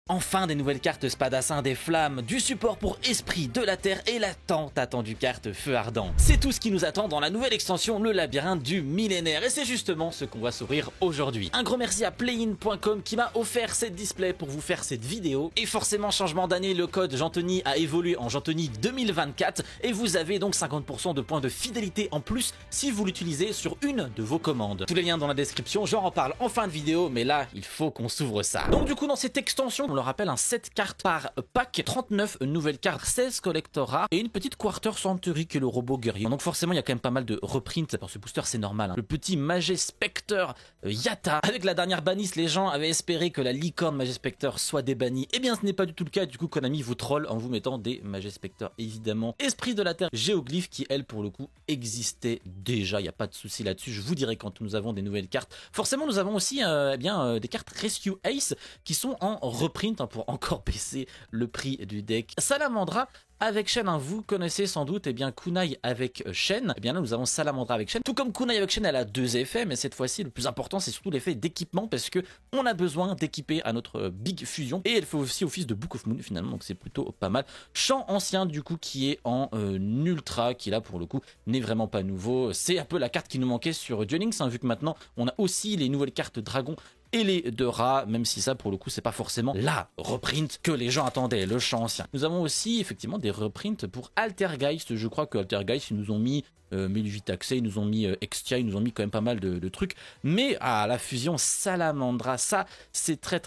Enfin des nouvelles cartes Spadassin des Flammes, du support pour Esprit de la Terre et la tant attendue carte Feu Ardent. C'est tout ce qui nous attend dans la nouvelle extension Le Labyrinthe du Millénaire et c'est justement ce qu'on va s'ouvrir aujourd'hui. Un gros merci à playin.com qui m'a offert cette display pour vous faire cette vidéo. Et forcément changement d'année, le code Jeantony a évolué en Jeantony 2024 et vous avez donc 50% de points de fidélité en plus si vous l'utilisez sur une de vos commandes. Tous les liens dans la description, j'en reparle en fin de vidéo mais là il faut qu'on s'ouvre ça. Donc du coup dans cette extension, on le rappelle, un 7 cartes par pack, 39 nouvelles cartes, 16 collectora et une petite Quarter Century qui est le robot guerrier. Donc forcément il y a quand même pas mal de reprints pour ce booster, c'est normal. Le petit Majespecter Yatta. Avec la dernière bannisse, les gens avaient espéré que la licorne Majespecter soit débannie. Eh bien ce n'est pas du tout le cas, du coup Konami vous troll en vous mettant des Majespecter évidemment. Esprit de la Terre Géoglyphe qui elle pour le coup existait déjà, il n'y a pas de souci là-dessus, je vous dirai quand nous avons des nouvelles cartes. Forcément nous avons aussi des cartes Rescue Ace qui sont en reprint pour encore baisser le prix du deck. Salamandra avec Shen, vous connaissez sans doute Kunai avec Shen. Eh bien là nous avons Salamandra avec Shen. Tout comme Kunai avec Shen, elle a deux effets, mais cette fois-ci le plus important c'est surtout l'effet d'équipement parce que on a besoin d'équiper à notre Big Fusion et elle fait aussi office de Book of Moon finalement, donc c'est plutôt pas mal. Champ ancien du coup qui est en ultra, qui là pour le coup n'est vraiment pas nouveau. C'est un peu la carte qui nous manquait sur Duel Links, vu que maintenant on a aussi les nouvelles cartes Dragon et les deux rats, même si ça pour le coup c'est pas forcément la reprint que les gens attendaient, le champ ancien. Nous avons aussi effectivement des reprints pour Altergeist, je crois que Altergeist ils nous ont mis 1008 accès, ils nous ont mis Extia, ils nous ont mis quand même pas mal de trucs, mais à la fusion Salamandra, ça c'est très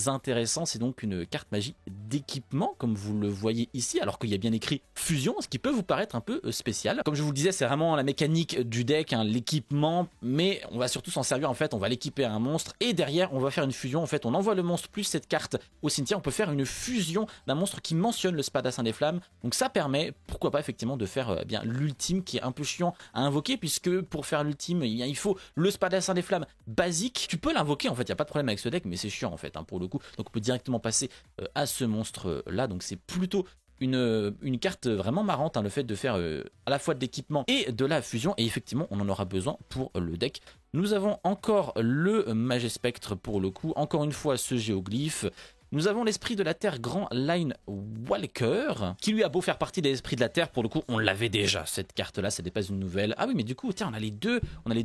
intéressant, c'est donc une carte magie d'équipement comme vous le voyez ici, alors qu'il y a bien écrit fusion, ce qui peut vous paraître un peu spécial. Comme je vous le disais, c'est vraiment la mécanique du deck, l'équipement, mais on va surtout s'en servir en fait, on va l'équiper à un monstre et derrière on va faire une fusion, en fait on envoie le monstre plus cette carte au cimetière, on peut faire une fusion d'un monstre qui mentionne le Spadassin des Flammes, donc ça permet, pourquoi pas effectivement de faire bien l'ultime qui est un peu chiant à invoquer puisque pour faire l'ultime il faut le Spadassin des Flammes basique, tu peux l'invoquer en fait, il n'y a pas de problème avec ce deck mais c'est chiant en fait pour le coup, donc on peut directement passer à ce monstre là, donc c'est plutôt une carte vraiment marrante, le fait de faire à la fois de l'équipement et de la fusion, et effectivement on en aura besoin pour le deck. Nous avons encore le Majespectre pour le coup, encore une fois ce géoglyphe. Nous avons l'Esprit de la Terre Grand Line Walker, qui lui a beau faire partie des Esprits de la Terre, pour le coup on l'avait déjà, cette carte là, ce n'est pas une nouvelle. Ah oui mais du coup tiens on a les deux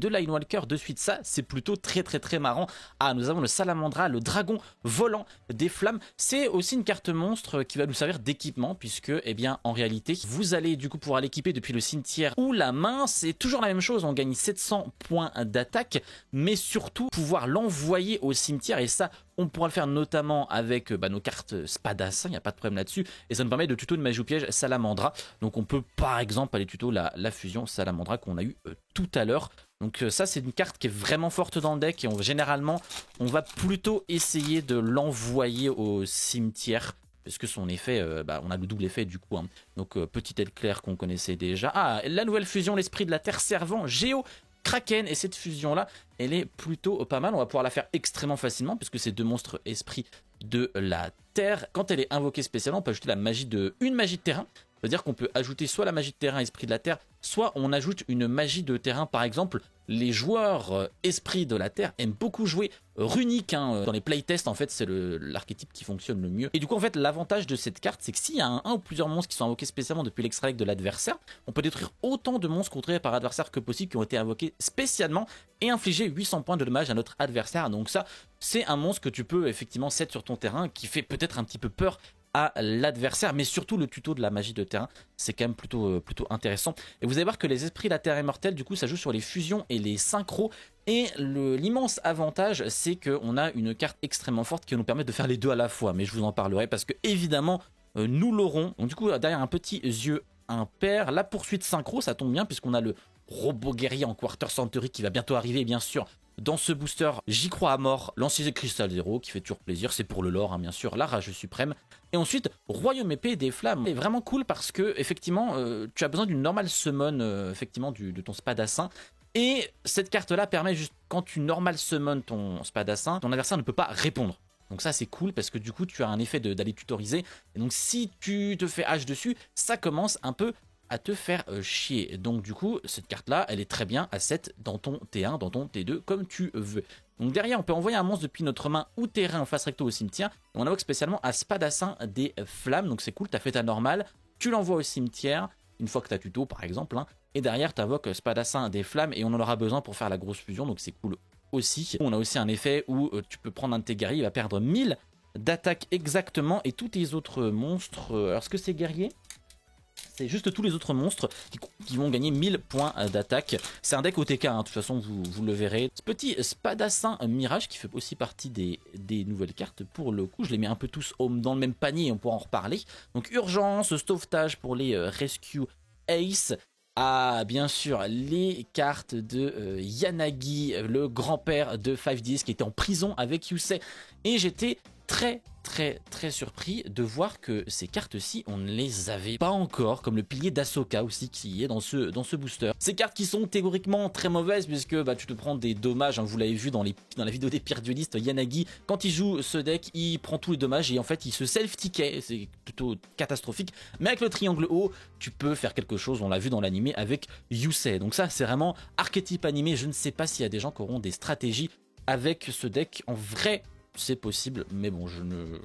Line Walker de suite, ça c'est plutôt très marrant. Ah nous avons le Salamandra, le dragon volant des flammes, c'est aussi une carte monstre qui va nous servir d'équipement, puisque en réalité vous allez du coup pouvoir l'équiper depuis le cimetière ou la main, c'est toujours la même chose, on gagne 700 points d'attaque, mais surtout pouvoir l'envoyer au cimetière, et ça on pourra le faire notamment avec nos cartes Spadassin, il n'y a pas de problème là-dessus, et ça nous permet de tuto une magie au piège Salamandra, donc on peut par exemple aller tuto la fusion Salamandra qu'on a eu tout à l'heure. Donc ça c'est une carte qui est vraiment forte dans le deck, et généralement on va plutôt essayer de l'envoyer au cimetière, parce que son effet, on a le double effet du coup. Donc petite aide claire qu'on connaissait déjà. Ah, la nouvelle fusion, l'Esprit de la Terre Servant Géo Kraken, et cette fusion là elle est plutôt pas mal, on va pouvoir la faire extrêmement facilement puisque c'est deux monstres esprits de la terre. Quand elle est invoquée spécialement, on peut ajouter une magie de terrain, c'est-à-dire qu'on peut ajouter soit la magie de terrain esprit de la terre, soit on ajoute une magie de terrain. Par exemple les joueurs esprits de la terre aiment beaucoup jouer runique dans les playtests, en fait c'est l'archétype qui fonctionne le mieux, et du coup en fait l'avantage de cette carte c'est que s'il y a un ou plusieurs monstres qui sont invoqués spécialement depuis l'extra deck de l'adversaire, on peut détruire autant de monstres contrôlés par adversaire que possible qui ont été invoqués spécialement et infliger 800 points de dommage à notre adversaire. Donc ça c'est un monstre que tu peux effectivement set sur ton terrain, qui fait peut-être un petit peu peur à l'adversaire, mais surtout le tuto de la magie de terrain c'est quand même plutôt intéressant. Et vous allez voir que les esprits de la terre immortelle du coup ça joue sur les fusions et les synchros, et l'immense avantage c'est qu'on a une carte extrêmement forte qui va nous permettre de faire les deux à la fois, mais je vous en parlerai parce que évidemment nous l'aurons. Donc du coup derrière un petit yeux impair, la poursuite synchro ça tombe bien puisqu'on a le robot guerrier en Quarter Century qui va bientôt arriver, bien sûr. Dans ce booster, j'y crois à mort, Lancier Cristal 0 qui fait toujours plaisir, c'est pour le lore bien sûr, la rage suprême. Et ensuite, Royaume épée des flammes, c'est vraiment cool parce que effectivement, tu as besoin d'une normale summon effectivement de ton Spadassin. Et cette carte là permet juste, quand tu normal summon ton Spadassin, ton adversaire ne peut pas répondre. Donc ça c'est cool parce que du coup tu as un effet d'aller tutoriser. Et donc si tu te fais H dessus, ça commence un peu à te faire chier. Donc du coup, cette carte-là, elle est très bien à 7 dans ton T1, dans ton T2, comme tu veux. Donc derrière, on peut envoyer un monstre depuis notre main ou terrain en face recto au cimetière. On invoque spécialement à Spadassin des Flammes, donc c'est cool, t'as fait ta normale, tu l'envoies au cimetière, une fois que t'as tuto par exemple, hein, et derrière t'invoques Spadassin des Flammes et on en aura besoin pour faire la grosse fusion, donc c'est cool aussi. On a aussi un effet où tu peux prendre un de tes guerriers, il va perdre 1000 d'attaque exactement, et tous tes autres monstres, alors est-ce que c'est guerrier ? C'est juste tous les autres monstres qui vont gagner 1000 points d'attaque. C'est un deck OTK, hein, de toute façon vous le verrez. Ce petit Spadassin Mirage qui fait aussi partie des nouvelles cartes pour le coup. Je les mets un peu tous dans le même panier, on pourra en reparler. Donc urgence, sauvetage pour les Rescue Ace. Ah, bien sûr, les cartes de Yanagi, le grand-père de 5DS qui était en prison avec Yusei. Et j'étais très surpris de voir que ces cartes-ci, on ne les avait pas encore, comme le pilier d'Asoka aussi qui est dans ce booster. Ces cartes qui sont théoriquement très mauvaises puisque bah, tu te prends des dommages, hein, vous l'avez vu dans la vidéo des pires duelistes, Yanagi, quand il joue ce deck, il prend tous les dommages et en fait il se self-ticket, c'est plutôt catastrophique, mais avec le triangle haut, tu peux faire quelque chose, on l'a vu dans l'animé avec Yusei. Donc ça c'est vraiment archétype animé, je ne sais pas s'il y a des gens qui auront des stratégies avec ce deck en vrai. C'est possible, mais bon, je ne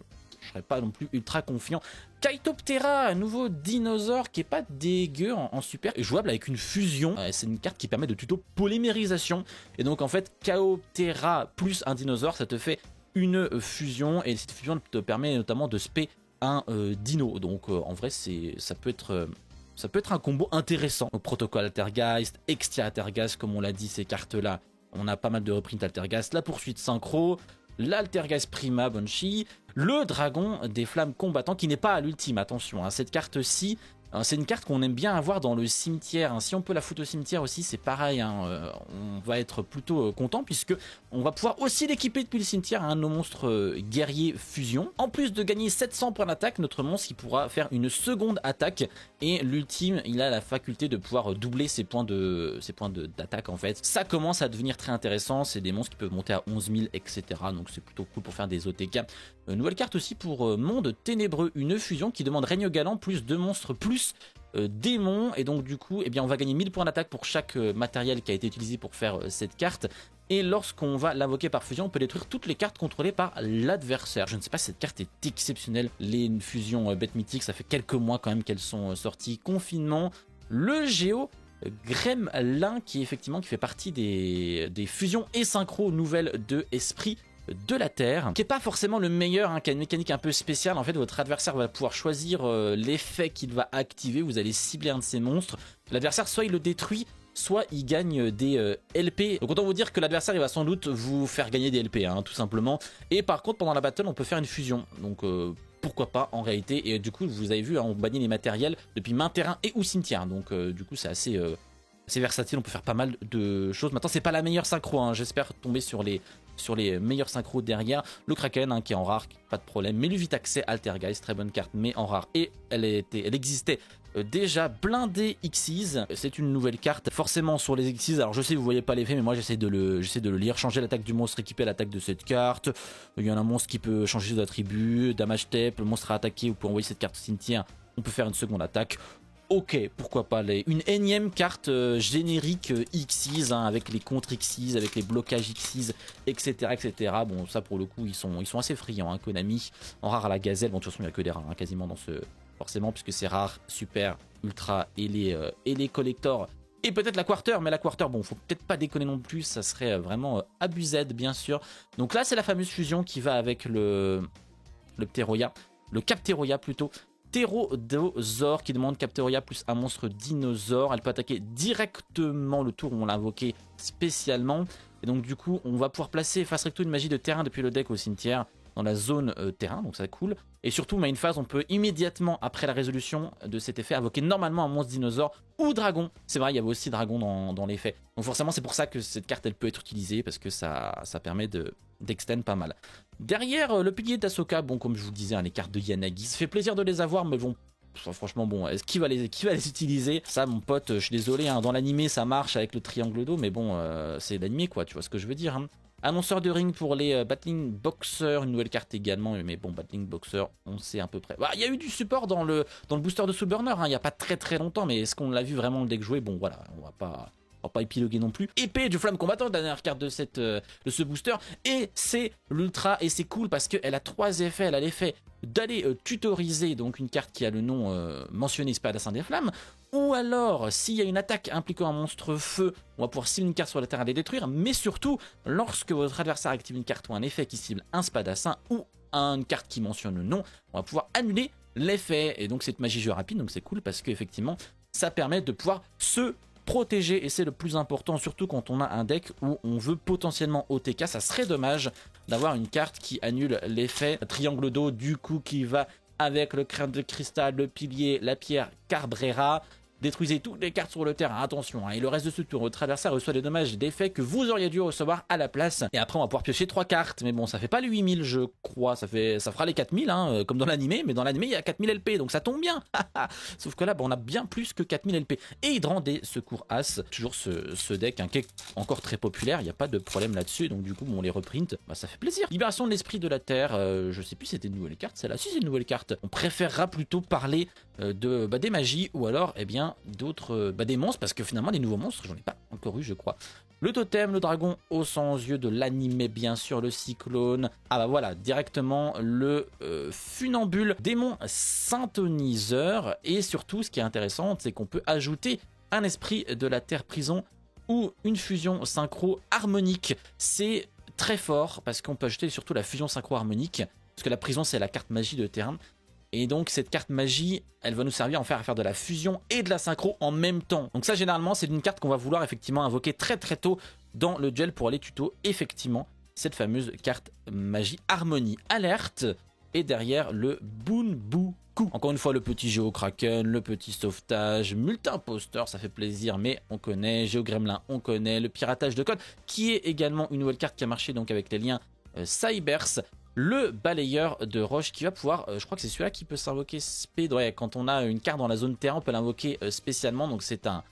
serais pas non plus ultra confiant. Kaitoptera, un nouveau dinosaure qui est pas dégueu en super, jouable avec une fusion. C'est une carte qui permet de tuto polymérisation. Et donc en fait, Kaitoptera plus un dinosaure, ça te fait une fusion. Et cette fusion te permet notamment de spé un dino. Donc en vrai, ça peut être un combo intéressant. Donc, protocole Altergeist, Extia Altergeist, comme on l'a dit, ces cartes-là. On a pas mal de reprints Altergeist. La poursuite synchro. L'Altergeist Prima Banshee, le dragon des flammes combattants qui n'est pas à l'ultime, attention, hein, cette carte-ci, c'est une carte qu'on aime bien avoir dans le cimetière, hein. Si on peut la foutre au cimetière aussi, c'est pareil, hein, on va être plutôt content puisque on va pouvoir aussi l'équiper depuis le cimetière, hein, nos monstres guerriers fusion. En plus de gagner 700 points d'attaque, notre monstre il pourra faire une seconde attaque et l'ultime, il a la faculté de pouvoir doubler ses points d'attaque en fait. Ça commence à devenir très intéressant, c'est des monstres qui peuvent monter à 11 000 etc. Donc c'est plutôt cool pour faire des OTK. Nouvelle carte aussi pour Monde Ténébreux, une fusion qui demande Règne Galant plus 2 monstres plus démons, et donc du coup eh bien, on va gagner 1000 points d'attaque pour chaque matériel qui a été utilisé pour faire cette carte. Et lorsqu'on va l'invoquer par fusion, on peut détruire toutes les cartes contrôlées par l'adversaire. Je ne sais pas si cette carte est exceptionnelle. Les fusions bêtes mythiques, ça fait quelques mois quand même qu'elles sont sorties. Confinement, le Géo Gremlin qui effectivement qui fait partie des fusions et synchro nouvelles de Esprit de la Terre, qui est pas forcément le meilleur, hein, qui a une mécanique un peu spéciale. En fait, votre adversaire va pouvoir choisir l'effet qu'il va activer. Vous allez cibler un de ces monstres. L'adversaire, soit il le détruit, soit il gagne des LP. Donc autant vous dire que l'adversaire il va sans doute vous faire gagner des LP, hein, tout simplement. Et par contre pendant la battle on peut faire une fusion. Donc pourquoi pas en réalité. Et du coup vous avez vu, hein, on bannit les matériels depuis main, terrain et ou cimetière. Donc du coup c'est assez versatile, on peut faire pas mal de choses. Maintenant c'est pas la meilleure synchro, hein. J'espère tomber sur les meilleurs synchros derrière. Le Kraken, hein, qui est en rare, pas de problème. Mais le Vitaxé Altergeist, très bonne carte, mais en rare. Et elle existait déjà blindée Xyz. C'est une nouvelle carte, forcément sur les Xyz. Alors je sais, vous voyez pas l'effet, mais moi j'essaie de le lire. Changer l'attaque du monstre équipé à l'attaque de cette carte. Il y en a un monstre qui peut changer ses attributs. Damage tape, le monstre a attaqué, vous pouvez envoyer cette carte au cimetière. On peut faire une seconde attaque. Ok, pourquoi pas une énième carte générique Xyz, hein, avec les contre Xyz, avec les blocages Xyz, etc., etc. Bon, ça pour le coup, ils sont assez friands, hein, Konami. En rare à la gazelle, bon de toute façon il n'y a que des rares, hein, quasiment dans ce... Forcément, puisque c'est rare, super, ultra et les collectors. Et peut-être la quarter, mais la quarter, bon, faut peut-être pas déconner non plus, ça serait vraiment abusé, bien sûr. Donc là, c'est la fameuse fusion qui va avec le Pteroya, le Capteroya plutôt. Pterodosaure qui demande Capteroya plus un monstre dinosaure. Elle peut attaquer directement le tour où on l'a invoqué spécialement. Et donc du coup, on va pouvoir placer face recto une magie de terrain depuis le deck au cimetière dans la zone terrain, donc c'est cool. Et surtout, main phase, on peut immédiatement après la résolution de cet effet invoquer normalement un monstre dinosaure ou dragon. C'est vrai, il y avait aussi dragon dans l'effet. Donc forcément, c'est pour ça que cette carte elle peut être utilisée parce que ça permet d'extend pas mal. Derrière le pilier d'Asoka, bon comme je vous le disais, hein, les cartes de Yanagi, ça fait plaisir de les avoir, mais bon, franchement bon, est-ce qui va les utiliser? Ça mon pote, je suis désolé, hein, dans l'animé ça marche avec le triangle d'eau, mais bon c'est l'animé quoi, tu vois ce que je veux dire, hein. Annonceur de ring pour les Battling Boxer, une nouvelle carte également, mais bon, Battling Boxer, on sait à peu près. Il y a eu du support dans le booster de Soulburner, il n'y a pas très longtemps, mais est-ce qu'on l'a vu vraiment le deck jouer? Bon voilà, on va pas épiloguer non plus. Épée du Flamme Combattant, la dernière carte de ce booster, et c'est l'ultra, et c'est cool parce qu'elle a 3 effets. Elle a l'effet d'aller tutoriser donc une carte qui a le nom mentionné Spadassin des Flammes, ou alors s'il y a une attaque impliquant un monstre feu, on va pouvoir cibler une carte sur la terre et les détruire, mais surtout lorsque votre adversaire active une carte ou un effet qui cible un Spadassin ou une carte qui mentionne le nom, on va pouvoir annuler l'effet, et donc cette magie jeu rapide, donc c'est cool parce qu'effectivement ça permet de pouvoir se protéger, et c'est le plus important, surtout quand on a un deck où on veut potentiellement OTK. Ça serait dommage d'avoir une carte qui annule l'effet triangle d'eau, du coup qui va avec le crâne de cristal, le pilier, la pierre Cabrera. Détruisez toutes les cartes sur le terrain, attention, et le reste de ce tour, votre adversaire reçoit des dommages et d'effets que vous auriez dû recevoir à la place. Et après, on va pouvoir piocher 3 cartes, mais bon, ça fait pas les 8000, je crois, ça fera les 4000, hein, comme dans l'animé, mais dans l'animé, il y a 4000 LP, donc ça tombe bien. Sauf que là, on a bien plus que 4000 LP. Et Hydrant des Secours As, toujours ce deck, qui est encore très populaire, il n'y a pas de problème là-dessus, donc du coup, on les reprint, ça fait plaisir. Libération de l'Esprit de la Terre, je sais plus si c'était une nouvelle carte, celle-là, si c'est une nouvelle carte. On préférera plutôt parler des magies, ou alors, eh bien, d'autres des monstres, parce que finalement des nouveaux monstres j'en ai pas encore eu, je crois. Le totem, le dragon aux 100 yeux de l'animé, bien sûr, le cyclone, voilà, directement le funambule, démon synthoniseur, et surtout ce qui est intéressant, c'est qu'on peut ajouter un esprit de la terre prison ou une fusion synchro harmonique. C'est très fort parce qu'on peut ajouter surtout la fusion synchro harmonique, parce que la prison c'est la carte magie de terrain. Et donc cette carte magie, elle va nous servir à faire de la fusion et de la synchro en même temps. Donc ça généralement c'est une carte qu'on va vouloir effectivement invoquer très tôt dans le duel pour aller tuto effectivement cette fameuse carte magie harmonie. Alerte, et derrière le Boonboukou. Encore une fois le petit Géocraken, le petit sauvetage, multi-imposteur, ça fait plaisir, mais on connaît, Géogremlin on connaît, le piratage de code qui est également une nouvelle carte qui a marché donc avec les liens Cybers. Le balayeur de roche qui va pouvoir, je crois que c'est celui-là qui peut s'invoquer spé. Ouais, quand on a une carte dans la zone terrain, on peut l'invoquer spécialement. Donc c'est un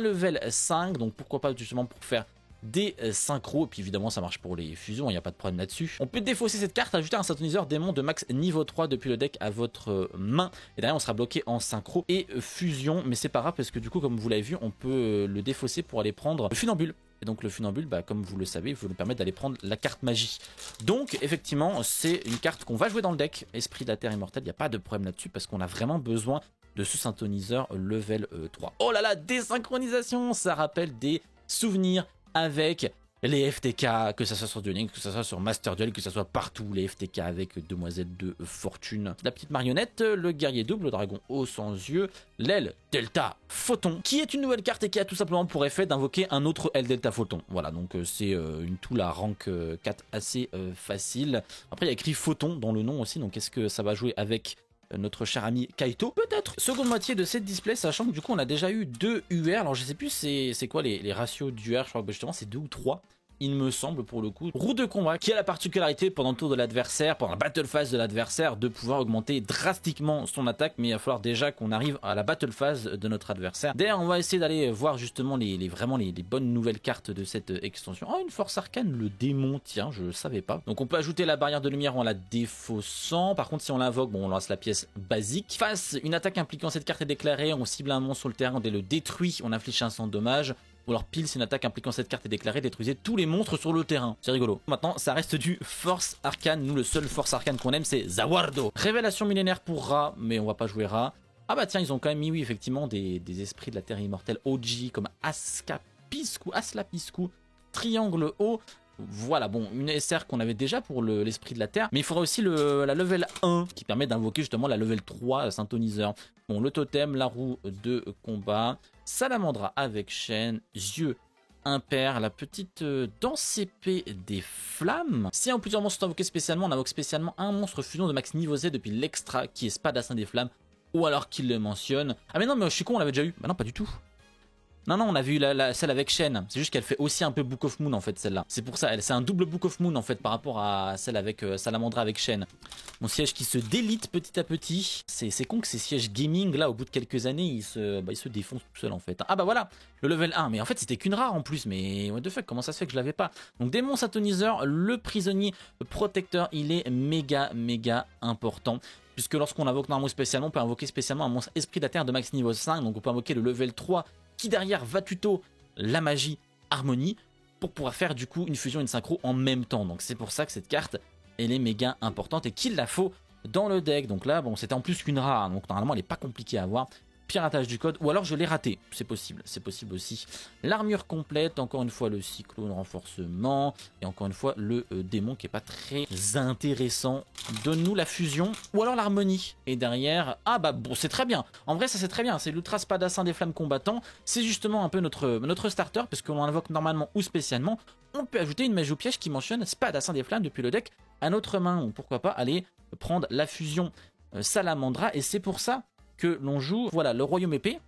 level 5, donc pourquoi pas justement pour faire des synchros. Et puis évidemment ça marche pour les fusions, il n'y a pas de problème là-dessus. On peut défausser cette carte, ajouter un synthoniseur démon de max niveau 3 depuis le deck à votre main. Et derrière on sera bloqué en synchro et fusion, mais c'est pas grave parce que du coup comme vous l'avez vu, on peut le défausser pour aller prendre le funambule. Et donc le funambule, comme vous le savez, vous nous permettre d'aller prendre la carte magie. Donc effectivement, c'est une carte qu'on va jouer dans le deck. Esprit de la Terre Immortelle, il n'y a pas de problème là-dessus parce qu'on a vraiment besoin de ce synthoniseur level 3. Oh là là, désynchronisation, ça rappelle des souvenirs avec les FTK, que ça soit sur Dueling, que ça soit sur Master Duel, que ça soit partout, les FTK avec Demoiselle de Fortune, la petite marionnette, le guerrier double, le dragon aux 100 yeux, l'aile Delta Photon, qui est une nouvelle carte et qui a tout simplement pour effet d'invoquer un autre aile Delta Photon. Voilà, donc c'est une tool à rank 4 assez facile. Après il y a écrit Photon dans le nom aussi, donc est-ce que ça va jouer avec notre cher ami Kaito? Peut-être. Seconde moitié de cette display, sachant que du coup on a déjà eu 2 UR, alors je sais plus c'est quoi les ratios d'UR, je crois que justement c'est 2 ou 3. Il me semble pour le coup. Roue de combat qui a la particularité pendant le tour de l'adversaire, pendant la battle phase de l'adversaire, de pouvoir augmenter drastiquement son attaque, mais il va falloir déjà qu'on arrive à la battle phase de notre adversaire. D'ailleurs on va essayer d'aller voir justement vraiment les bonnes nouvelles cartes de cette extension. Oh, une force arcane, le démon, tiens, je savais pas. Donc on peut ajouter la barrière de lumière en la défaussant. Par contre si on l'invoque, on lance la pièce basique. Face, une attaque impliquant cette carte est déclarée, on cible un monstre sur le terrain, dès le détruit, on inflige 500 dommages. Ou alors pile, si une attaque impliquant cette carte est déclarée, détruisez tous les monstres sur le terrain. C'est rigolo. Maintenant, ça reste du Force Arcane. Nous, le seul Force Arcane qu'on aime, c'est Zawardo. Révélation millénaire pour Ra, mais on va pas jouer Ra. Ah bah tiens, ils ont quand même mis, oui, effectivement, des esprits de la Terre Immortelle OG, comme Aslapiscu, Triangle haut. Voilà, bon, une SR qu'on avait déjà pour l'esprit de la Terre, mais il faudra aussi la level 1 qui permet d'invoquer justement la level 3 synthoniseur. Bon, le totem, la roue de combat, Salamandra avec chaîne, yeux impair, la petite danse épée des flammes. Si en plusieurs monstres sont invoqués spécialement, on invoque spécialement un monstre fusion de max niveau Z depuis l'extra qui est Spadassin des flammes, ou alors qu'il le mentionne. Ah mais non, mais je suis con, on l'avait déjà eu. Bah non, pas du tout. Non, non, on a vu celle avec Shen. C'est juste qu'elle fait aussi un peu Book of Moon en fait, celle-là. C'est pour ça, c'est un double Book of Moon en fait par rapport à celle avec Salamandra avec Shen. Mon siège qui se délite petit à petit. C'est con que ces sièges gaming là, au bout de quelques années, ils se défoncent tout seuls en fait. Ah bah voilà, le level 1. Mais en fait, c'était qu'une rare en plus. Mais what the fuck, comment ça se fait que je l'avais pas? Donc, démon satoniseur, le prisonnier protecteur, il est méga important. Puisque lorsqu'on invoque normalement spécialement, on peut invoquer spécialement un monstre esprit de la terre de max niveau 5. Donc on peut invoquer le level 3 qui derrière va tuto la magie harmonie pour pouvoir faire du coup une fusion et une synchro en même temps. Donc c'est pour ça que cette carte, elle est méga importante et qu'il la faut dans le deck. Donc là, bon, c'était en plus qu'une rare. Donc normalement, elle n'est pas compliquée à avoir. Piratage du code, ou alors je l'ai raté, c'est possible aussi. L'armure complète, encore une fois le cyclone renforcement, et encore une fois le démon qui est pas très intéressant. Donne-nous la fusion, ou alors l'harmonie. Et derrière, ah bah bon, c'est très bien. En vrai, ça c'est très bien, c'est l'ultra spadassin des flammes combattants. C'est justement un peu notre starter, parce qu'on l'invoque normalement ou spécialement. On peut ajouter une magie au piège qui mentionne spadassin des flammes depuis le deck à notre main, ou pourquoi pas aller prendre la fusion Salamandra, et c'est pour ça que l'on joue, voilà, le royaume épée.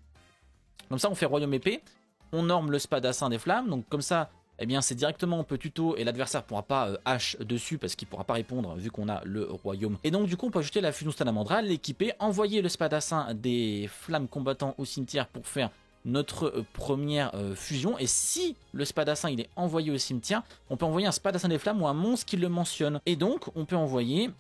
Comme ça, on fait royaume épée. On norme le spadassin des flammes. Donc comme ça, eh bien, c'est directement on peut tuto et l'adversaire pourra pas H dessus parce qu'il pourra pas répondre vu qu'on a le royaume. Et donc du coup, on peut ajouter la fusion Salamandra, l'équiper, envoyer le spadassin des flammes combattants au cimetière pour faire notre première fusion. Et si le spadassin il est envoyé au cimetière, on peut envoyer un spadassin des flammes ou un monstre qui le mentionne. Et donc on peut envoyer,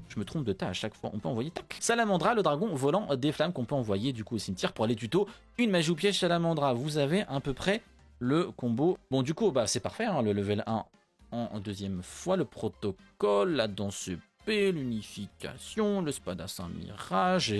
je me trompe de tas à chaque fois, on peut envoyer tac, Salamandra, le dragon volant des flammes qu'on peut envoyer du coup au cimetière pour aller tuto une magie ou piège Salamandra. Vous avez à peu près le combo. Bon du coup bah c'est parfait, hein, le level 1 en deuxième fois, le protocole, la danse l'unification, le spadassin mirage,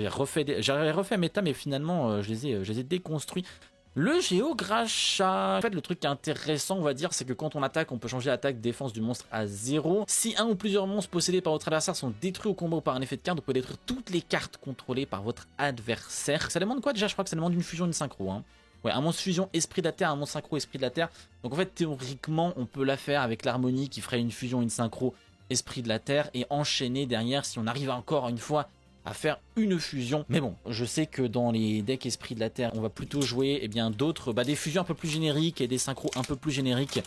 j'avais refait méta mais finalement je les ai déconstruits. Le géogracha, en fait le truc qui est intéressant on va dire c'est que quand on attaque on peut changer l'attaque défense du monstre à 0. Si un ou plusieurs monstres possédés par votre adversaire sont détruits au combat ou par un effet de carte, on peut détruire toutes les cartes contrôlées par votre adversaire. Ça demande quoi déjà? Je crois que ça demande une fusion, une synchro hein. Ouais, un monstre fusion esprit de la terre, un monstre synchro esprit de la terre. Donc en fait théoriquement on peut la faire avec l'harmonie qui ferait une fusion, une synchro esprit de la terre et enchaîner derrière si on arrive encore une fois à faire une fusion. Mais bon, je sais que dans les decks esprit de la terre, on va plutôt jouer eh bien d'autres, des fusions un peu plus génériques et des synchros un peu plus génériques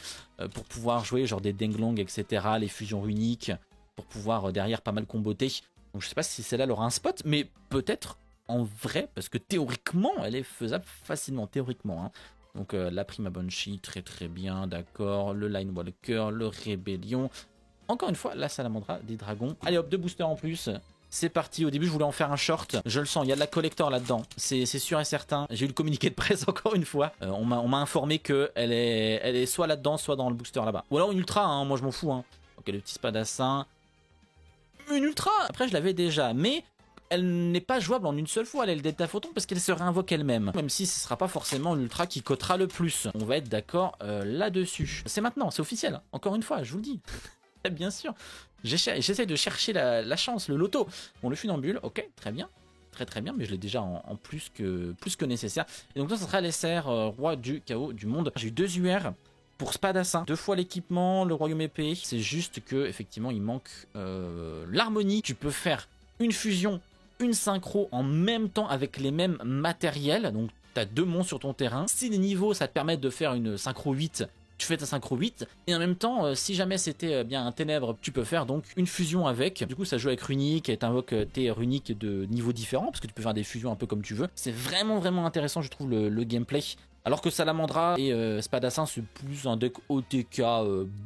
pour pouvoir jouer genre des Denglong, etc. Les fusions runiques pour pouvoir derrière pas mal comboter. Donc je sais pas si celle-là elle aura un spot, mais peut-être en vrai, parce que théoriquement, elle est faisable facilement, théoriquement. Hein. Donc la Prima Banshee, très bien, d'accord. Le Line Walker, le Rébellion. Encore une fois, la Salamandra des dragons. Allez hop, 2 boosters en plus. C'est parti. Au début, je voulais en faire un short. Je le sens, il y a de la collector là-dedans. C'est sûr et certain. J'ai eu le communiqué de presse encore une fois. On m'a informé qu'elle est soit là-dedans, soit dans le booster là-bas. Ou alors une ultra, hein, moi je m'en fous. Hein. Ok, le petit spadassin. Une ultra. Après, je l'avais déjà. Mais elle n'est pas jouable en une seule fois. Elle est le Delta Photon parce qu'elle se réinvoque elle-même. Même si ce ne sera pas forcément une ultra qui cotera le plus. On va être d'accord là-dessus. C'est maintenant, c'est officiel. Encore une fois, je vous le dis. Bien sûr, j'essaie de chercher la chance, le loto. Bon, le funambule, ok, très bien, très bien, mais je l'ai déjà en plus que nécessaire. Et donc là, ça sera l'SR roi du chaos du monde. J'ai eu 2 UR pour spadassin, 2 fois l'équipement, le royaume épée. C'est juste que effectivement, il manque l'harmonie. Tu peux faire une fusion, une synchro en même temps avec les mêmes matériels. Donc, tu as 2 monstres sur ton terrain. Si les niveaux, ça te permet de faire une synchro 8. Tu fais ta synchro 8 et en même temps si jamais c'était bien un ténèbre tu peux faire donc une fusion avec, du coup ça joue avec runique et t'invoques tes runiques de niveaux différents parce que tu peux faire des fusions un peu comme tu veux. C'est vraiment intéressant je trouve le gameplay. Alors que Salamandra et Spadassin c'est plus un deck OTK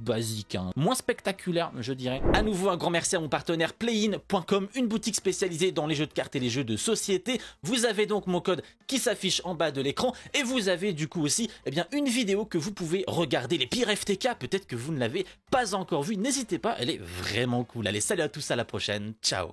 basique, hein. Moins spectaculaire je dirais. À nouveau un grand merci à mon partenaire playin.com, une boutique spécialisée dans les jeux de cartes et les jeux de société. Vous avez donc mon code qui s'affiche en bas de l'écran et vous avez du coup aussi une vidéo que vous pouvez regarder, les pires FTK, peut-être que vous ne l'avez pas encore vu, n'hésitez pas, elle est vraiment cool. Allez salut à tous, à la prochaine, ciao.